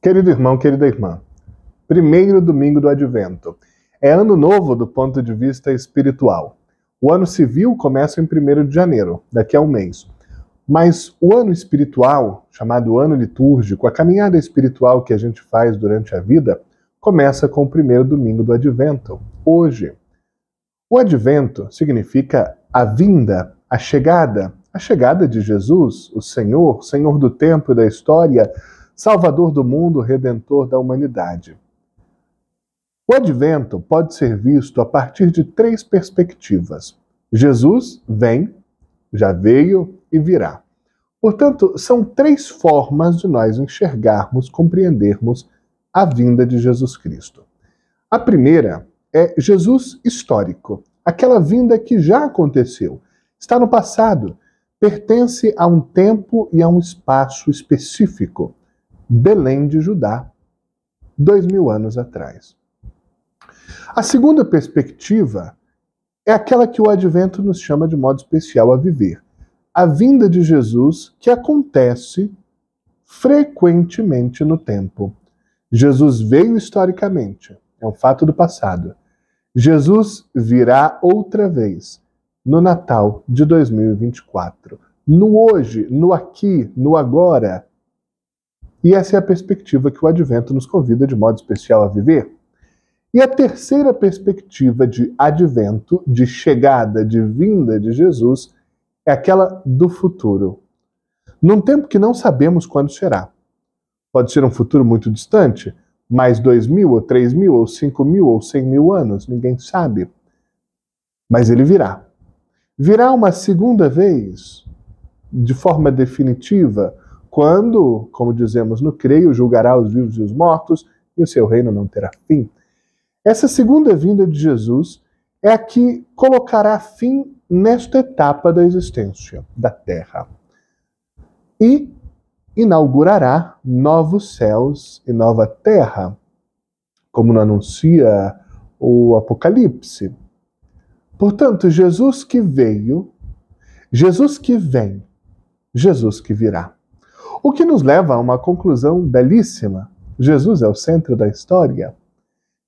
Querido irmão, querida irmã, primeiro domingo do Advento. É ano novo do ponto de vista espiritual. O ano civil começa em 1º de janeiro, daqui a um mês. Mas o ano espiritual, chamado ano litúrgico, a caminhada espiritual que a gente faz durante a vida, começa com o primeiro domingo do Advento, hoje. O Advento significa a vinda, a chegada de Jesus, o Senhor do tempo e da história, Salvador do mundo, Redentor da humanidade. O Advento pode ser visto a partir de 3 perspectivas. Jesus vem, já veio e virá. Portanto, são 3 formas de nós enxergarmos, compreendermos a vinda de Jesus Cristo. A primeira é Jesus histórico, aquela vinda que já aconteceu, está no passado, pertence a um tempo e a um espaço específico. Belém de Judá, 2000 anos atrás. A segunda perspectiva é aquela que o Advento nos chama de modo especial a viver. A vinda de Jesus que acontece frequentemente no tempo. Jesus veio historicamente, é um fato do passado. Jesus virá outra vez, no Natal de 2024. No hoje, no aqui, no agora. E essa é a perspectiva que o Advento nos convida de modo especial a viver. E a terceira perspectiva de Advento, de chegada, de vinda de Jesus, é aquela do futuro. Num tempo que não sabemos quando será. Pode ser um futuro muito distante, mais 2.000, ou 3.000, ou 5.000, ou 100.000 anos, ninguém sabe. Mas ele virá. Virá uma segunda vez, de forma definitiva, quando, como dizemos no creio, julgará os vivos e os mortos, e o seu reino não terá fim. Essa segunda vinda de Jesus é a que colocará fim nesta etapa da existência da Terra. E inaugurará novos céus e nova terra, como anuncia o Apocalipse. Portanto, Jesus que veio, Jesus que vem, Jesus que virá. O que nos leva a uma conclusão belíssima. Jesus é o centro da história.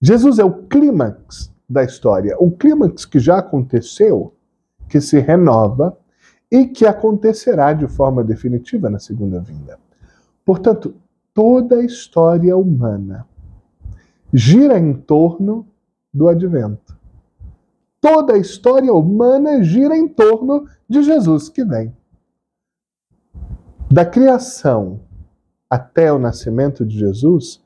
Jesus é o clímax da história. O clímax que já aconteceu, que se renova e que acontecerá de forma definitiva na segunda vinda. Portanto, toda a história humana gira em torno do Advento. Toda a história humana gira em torno de Jesus que vem. Da criação até o nascimento de Jesus,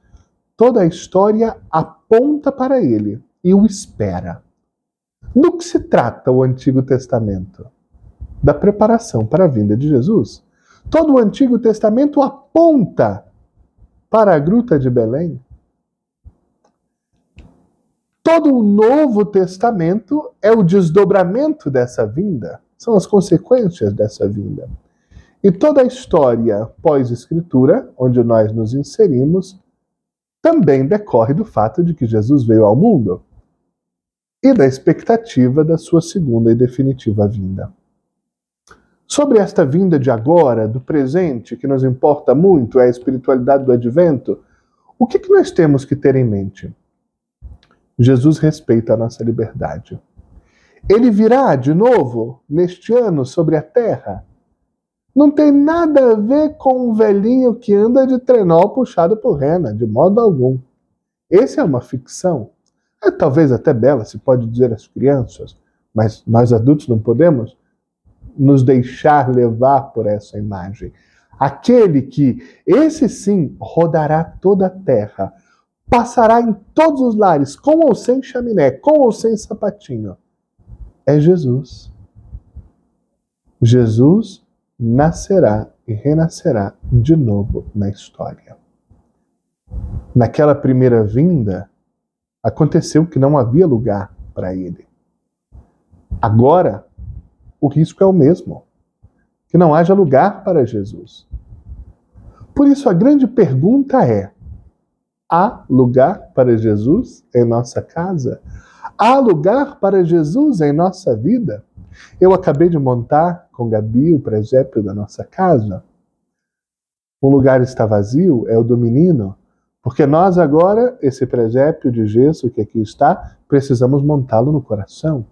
toda a história aponta para ele e o espera. Do que se trata o Antigo Testamento? Da preparação para a vinda de Jesus. Todo o Antigo Testamento aponta para a Gruta de Belém. Todo o Novo Testamento é o desdobramento dessa vinda, são as consequências dessa vinda. E toda a história pós-escritura, onde nós nos inserimos, também decorre do fato de que Jesus veio ao mundo e da expectativa da sua segunda e definitiva vinda. Sobre esta vinda de agora, do presente, que nos importa muito, é a espiritualidade do Advento, o que nós temos que ter em mente? Jesus respeita a nossa liberdade. Ele virá de novo, neste ano, sobre a terra. Não tem nada a ver com um velhinho que anda de trenó puxado por rena, de modo algum. Essa é uma ficção. É talvez até bela, se pode dizer às crianças, mas nós adultos não podemos nos deixar levar por essa imagem. Aquele que, esse sim, rodará toda a terra, passará em todos os lares, com ou sem chaminé, com ou sem sapatinho, é Jesus. Jesus nascerá e renascerá de novo na história. Naquela primeira vinda, aconteceu que não havia lugar para ele. Agora, o risco é o mesmo, que não haja lugar para Jesus. Por isso, a grande pergunta é: há lugar para Jesus em nossa casa? Há lugar para Jesus em nossa vida? Eu acabei de montar com Gabi o presépio da nossa casa. Um lugar está vazio, é o do menino, Porque nós agora, esse presépio de gesso que aqui está, precisamos montá-lo no coração.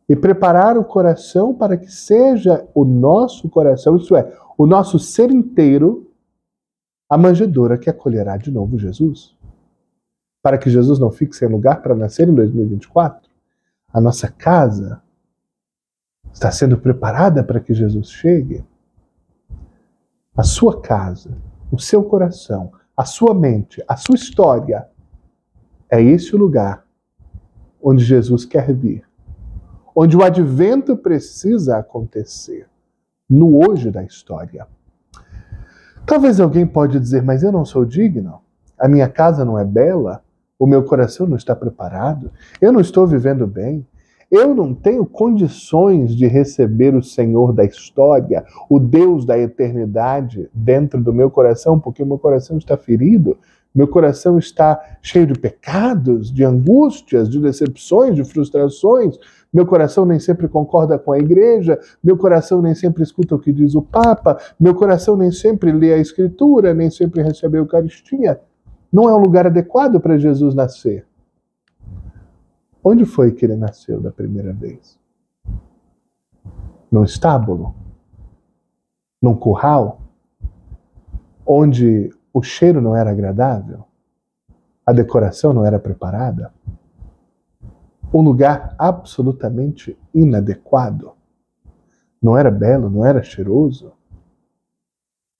E preparar o coração para que seja o nosso coração, isto é, o nosso ser inteiro, a manjedoura que acolherá de novo Jesus. Para que Jesus não fique sem lugar para nascer em 2024, a nossa casa está sendo preparada para que Jesus chegue. A sua casa, o seu coração, a sua mente, a sua história, é esse o lugar onde Jesus quer vir. Onde o advento precisa acontecer. No hoje da história. Talvez alguém pode dizer, mas eu não sou digno. A minha casa não é bela. O meu coração não está preparado. Eu não estou vivendo bem. Eu não tenho condições de receber o Senhor da história, o Deus da eternidade dentro do meu coração, porque o meu coração está ferido, meu coração está cheio de pecados, de angústias, de decepções, de frustrações, meu coração nem sempre concorda com a igreja, meu coração nem sempre escuta o que diz o Papa, meu coração nem sempre lê a Escritura, nem sempre recebe a Eucaristia. Não é um lugar adequado para Jesus nascer. Onde foi que ele nasceu da primeira vez? Num estábulo? Num curral? Onde o cheiro não era agradável? A decoração não era preparada? Um lugar absolutamente inadequado? Não era belo, não era cheiroso?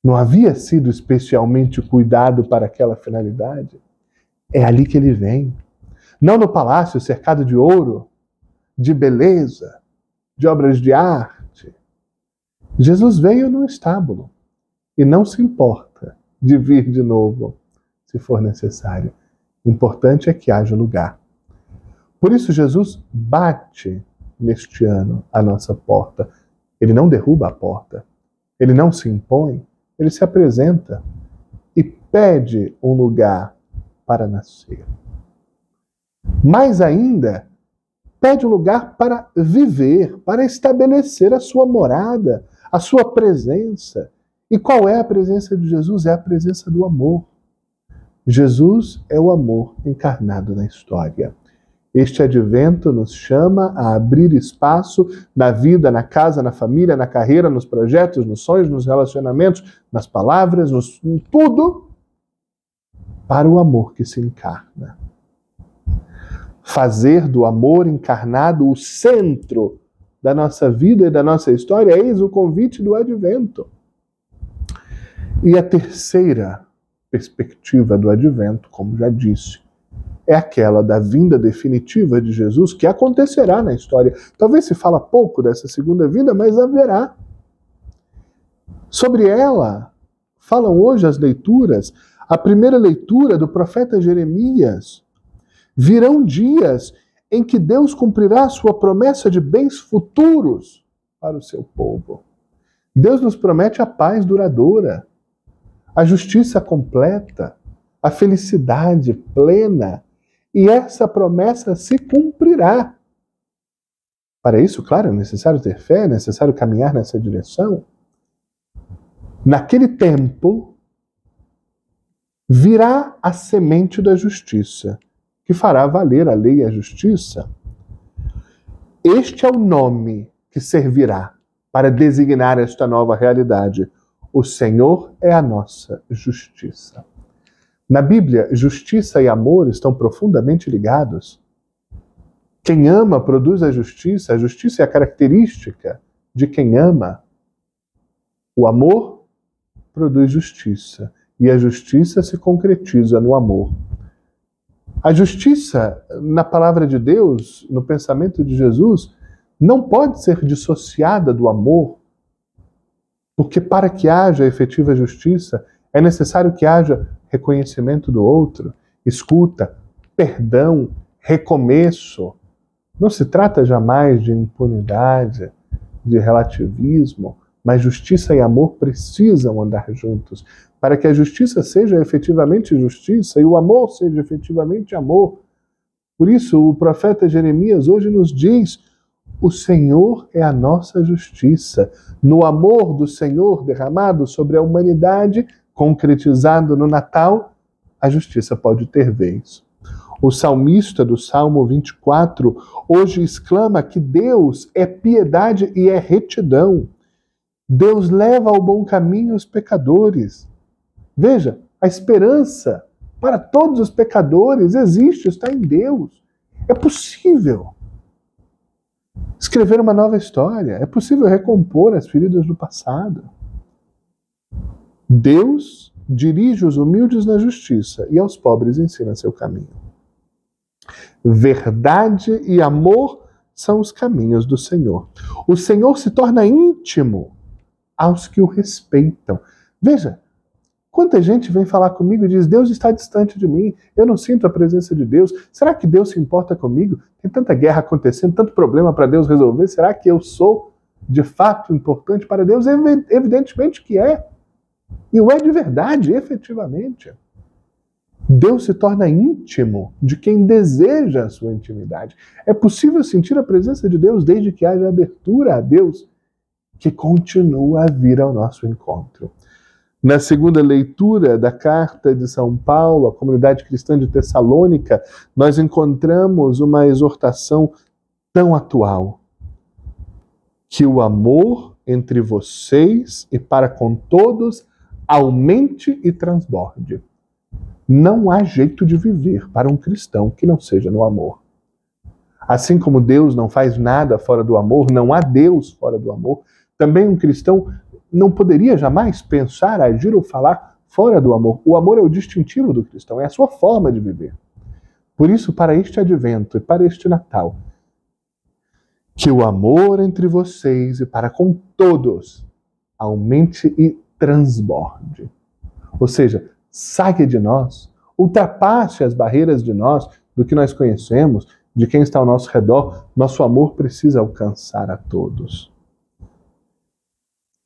Não havia sido especialmente cuidado para aquela finalidade? É ali que ele vem. Não no palácio cercado de ouro, de beleza, de obras de arte. Jesus veio num estábulo e não se importa de vir de novo, se for necessário. O importante é que haja lugar. Por isso Jesus bate neste ano à nossa porta. Ele não derruba a porta, ele não se impõe, ele se apresenta e pede um lugar para nascer. Mais ainda, pede um lugar para viver, para estabelecer a sua morada, a sua presença. E qual é a presença de Jesus? É a presença do amor. Jesus é o amor encarnado na história. Este advento nos chama a abrir espaço na vida, na casa, na família, na carreira, nos projetos, nos sonhos, nos relacionamentos, nas palavras, em tudo, para o amor que se encarna. Fazer do amor encarnado o centro da nossa vida e da nossa história, eis o convite do advento. E a terceira perspectiva do advento, como já disse, é aquela da vinda definitiva de Jesus, que acontecerá na história. Talvez se fala pouco dessa segunda vinda, mas haverá. Sobre ela falam hoje as leituras. A primeira leitura do profeta Jeremias. Virão dias em que Deus cumprirá a sua promessa de bens futuros para o seu povo. Deus nos promete a paz duradoura, a justiça completa, a felicidade plena. E essa promessa se cumprirá. Para isso, claro, é necessário ter fé, é necessário caminhar nessa direção. Naquele tempo, virá a semente da justiça, que fará valer a lei e a justiça. Este é o nome que servirá para designar esta nova realidade. O Senhor é a nossa justiça. Na Bíblia, justiça e amor estão profundamente ligados. Quem ama produz a justiça é a característica de quem ama. O amor produz justiça, e a justiça se concretiza no amor. A justiça, na palavra de Deus, no pensamento de Jesus, não pode ser dissociada do amor, porque para que haja efetiva justiça, é necessário que haja reconhecimento do outro, escuta, perdão, recomeço. Não se trata jamais de impunidade, de relativismo, mas justiça e amor precisam andar juntos. Para que a justiça seja efetivamente justiça e o amor seja efetivamente amor. Por isso, o profeta Jeremias hoje nos diz: o Senhor é a nossa justiça. No amor do Senhor derramado sobre a humanidade, concretizado no Natal, a justiça pode ter vez. O salmista do Salmo 24 hoje exclama que Deus é piedade e é retidão. Deus leva ao bom caminho os pecadores. Veja, a esperança para todos os pecadores existe, está em Deus. É possível escrever uma nova história, é possível recompor as feridas do passado. Deus dirige os humildes na justiça e aos pobres ensina seu caminho. Verdade e amor são os caminhos do Senhor. O Senhor se torna íntimo aos que o respeitam. Veja, quanta gente vem falar comigo e diz: Deus está distante de mim, eu não sinto a presença de Deus. Será que Deus se importa comigo? Tem tanta guerra acontecendo, tanto problema para Deus resolver. Será que eu sou de fato importante para Deus? Evidentemente que é. E o é de verdade, efetivamente. Deus se torna íntimo de quem deseja a sua intimidade. É possível sentir a presença de Deus desde que haja abertura a Deus, que continua a vir ao nosso encontro. Na segunda leitura da carta de São Paulo à comunidade cristã de Tessalônica, nós encontramos uma exortação tão atual: que o amor entre vocês e para com todos aumente e transborde. Não há jeito de viver para um cristão que não seja no amor. Assim como Deus não faz nada fora do amor, não há Deus fora do amor, também um cristão não poderia jamais pensar, agir ou falar fora do amor. O amor é o distintivo do cristão, é a sua forma de viver. Por isso, para este advento e para este Natal, que o amor entre vocês e para com todos aumente e transborde. Ou seja, saia de nós, ultrapasse as barreiras de nós, do que nós conhecemos, de quem está ao nosso redor. Nosso amor precisa alcançar a todos.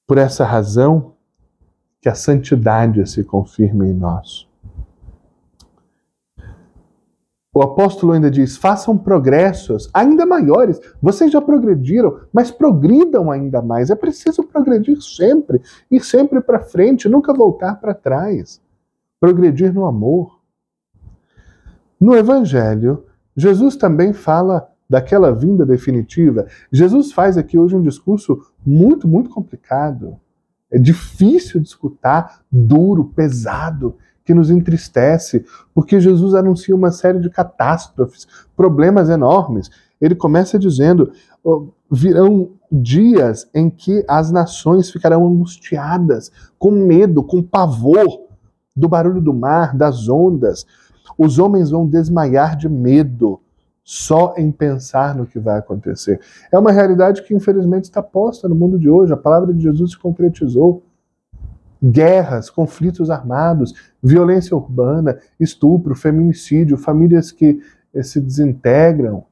Por essa razão, que a santidade se confirme em nós. O apóstolo ainda diz: façam progressos ainda maiores. Vocês já progrediram, mas progridam ainda mais. É preciso progredir sempre, ir sempre para frente, nunca voltar para trás. Progredir no amor. No Evangelho, Jesus também fala daquela vinda definitiva. Jesus faz aqui hoje um discurso muito, muito complicado. É difícil de escutar, duro, pesado, que nos entristece, porque Jesus anuncia uma série de catástrofes, problemas enormes. Ele começa dizendo: virão dias em que as nações ficarão angustiadas, com medo, com pavor do barulho do mar, das ondas. Os homens vão desmaiar de medo só em pensar no que vai acontecer. É uma realidade que infelizmente está posta no mundo de hoje. A palavra de Jesus se concretizou. Guerras, conflitos armados, violência urbana, estupro, feminicídio, famílias que se desintegram,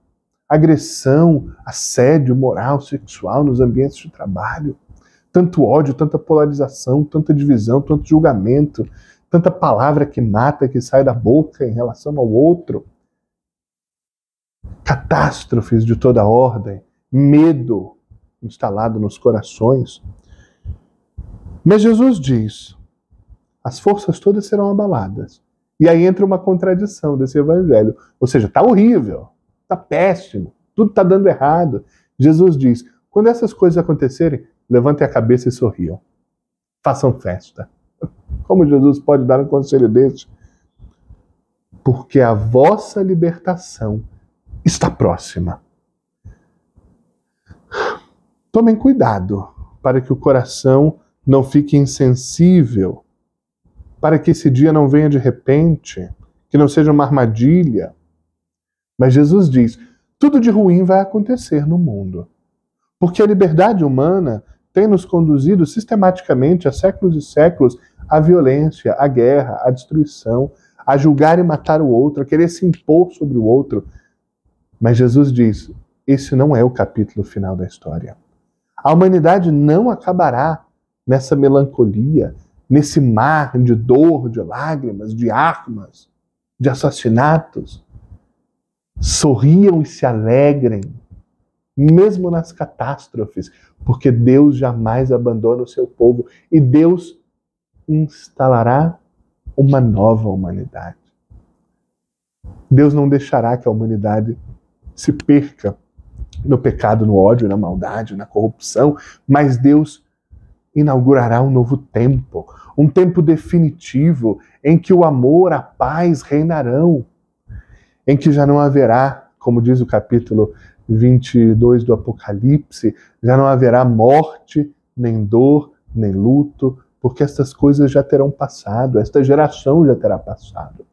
agressão, assédio moral, sexual nos ambientes de trabalho. Tanto ódio, tanta polarização, tanta divisão, tanto julgamento, tanta palavra que mata, que sai da boca em relação ao outro. Catástrofes de toda ordem, medo instalado nos corações. Mas Jesus diz: as forças todas serão abaladas. E aí entra uma contradição desse evangelho. Ou seja, está horrível, está péssimo, tudo está dando errado. Jesus diz: quando essas coisas acontecerem, levantem a cabeça e sorriam. Façam festa. Como Jesus pode dar um conselho desse? Porque a vossa libertação está próxima. Tomem cuidado para que o coração não fique insensível, para que esse dia não venha de repente, que não seja uma armadilha. Mas Jesus diz: tudo de ruim vai acontecer no mundo, porque a liberdade humana tem nos conduzido sistematicamente há séculos e séculos à violência, à guerra, à destruição, a julgar e matar o outro, a querer se impor sobre o outro. Mas Jesus diz: esse não é o capítulo final da história. A humanidade não acabará nessa melancolia, nesse mar de dor, de lágrimas, de armas, de assassinatos. Sorriam e se alegrem, mesmo nas catástrofes, porque Deus jamais abandona o seu povo e Deus instalará uma nova humanidade. Deus não deixará que a humanidade se perca no pecado, no ódio, na maldade, na corrupção, mas Deus inaugurará um novo tempo, um tempo definitivo em que o amor, a paz reinarão, em que já não haverá, como diz o capítulo 22 do Apocalipse, já não haverá morte, nem dor, nem luto, porque estas coisas já terão passado, esta geração já terá passado.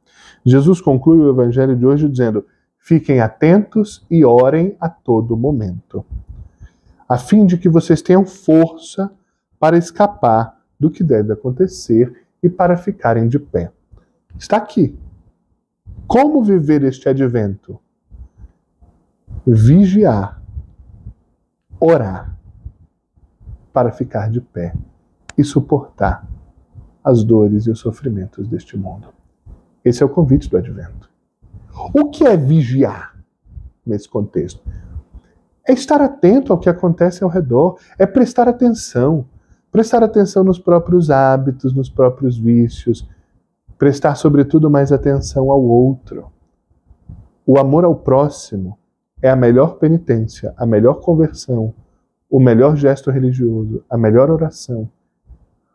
Jesus conclui o evangelho de hoje dizendo: fiquem atentos e orem a todo momento, a fim de que vocês tenham força para escapar do que deve acontecer e para ficarem de pé. Está aqui. Como viver este advento? Vigiar, orar, para ficar de pé e suportar as dores e os sofrimentos deste mundo. Esse é o convite do advento. O que é vigiar nesse contexto? É estar atento ao que acontece ao redor, é prestar atenção nos próprios hábitos, nos próprios vícios, prestar sobretudo mais atenção ao outro. O amor ao próximo é a melhor penitência, a melhor conversão, o melhor gesto religioso, a melhor oração.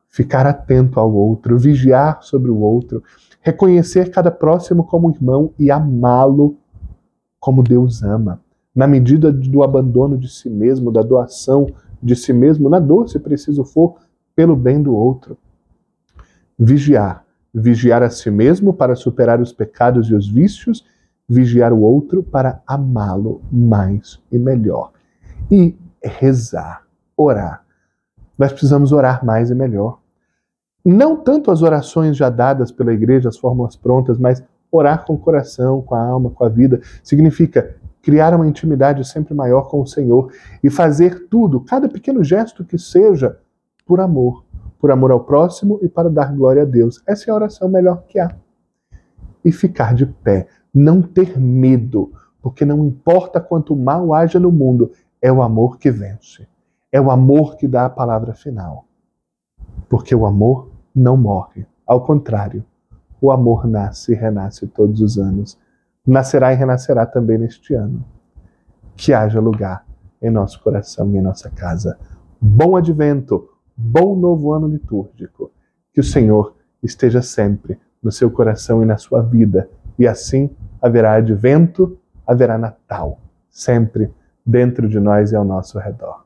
Ficar atento ao outro, vigiar sobre o outro, reconhecer cada próximo como irmão e amá-lo como Deus ama, na medida do abandono de si mesmo, da doação de si mesmo, na dor, se preciso for, pelo bem do outro. Vigiar a si mesmo para superar os pecados e os vícios, vigiar o outro para amá-lo mais e melhor. E rezar, orar. Nós precisamos orar mais e melhor. Não tanto as orações já dadas pela igreja, as fórmulas prontas, mas orar com o coração, com a alma, com a vida. Significa criar uma intimidade sempre maior com o Senhor e fazer tudo, cada pequeno gesto que seja, por amor ao próximo e para dar glória a Deus. Essa é a oração melhor que há. E ficar de pé, não ter medo, porque não importa quanto mal haja no mundo, é o amor que vence. É o amor que dá a palavra final. Porque o amor não morre. Ao contrário, o amor nasce e renasce todos os anos. Nascerá e renascerá também neste ano. Que haja lugar em nosso coração e em nossa casa. Bom advento, bom novo ano litúrgico. Que o Senhor esteja sempre no seu coração e na sua vida. E assim haverá advento, haverá Natal, sempre dentro de nós e ao nosso redor.